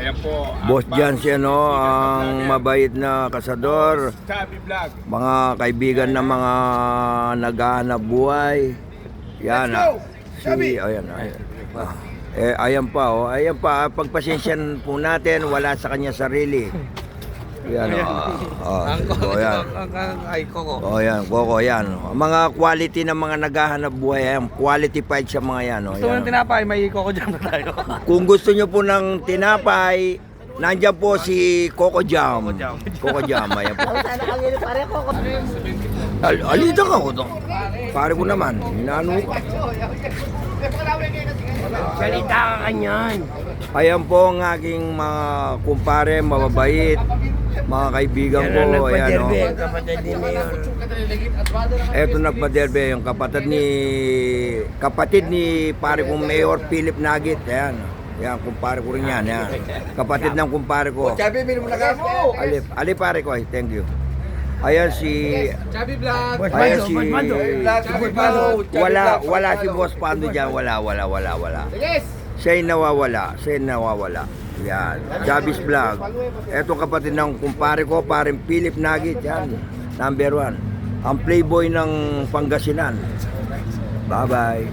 Ayan po. Boss Jan si ano, ang mabait na kasador. Chubby Vlog. Mga kaibigan na mga naghahanap buhay. Yan. Ayan. Ayan pa, oh. Ayan pa, pagpasensyan po natin, wala sa kanya sarili. Yan, ayan. Ay, Coco. Oh, yan, Coco, yan. Mga quality ng mga naghahanap buhay, yan. Qualified sa mga yan, oh. Gusto mo ng tinapay, may Coco Jam na tayo. Kung gusto nyo po ng tinapay, nandiyan po si Coco Jam. Coco Jam, ayan po. Alita ka ko to. Pare ko naman, hinano ko. Salita ka kanyan. Ayan po ang aking mga kumpare, mababait, mga kaibigan ko. Ayan, oh. Kapatid ni Mayor. Eto nagpaderbe yung kapatid ni pare kong Mayor Philip Nagit. Ayan. Yan, kumpare ko rin yan. Yan. Kapatid ng kumpare ko. Ali pare ko, thank you. Ayan si Chubby Vlog. Ayan si wala si Boss Pando diyan, wala. Yes. Siya'y nawawala. Yan, Jabis Vlog. Eto kapatid ng kumpare ko, paring Philip Nagit, yan. #1. Ang playboy ng Pangasinan. Bye-bye.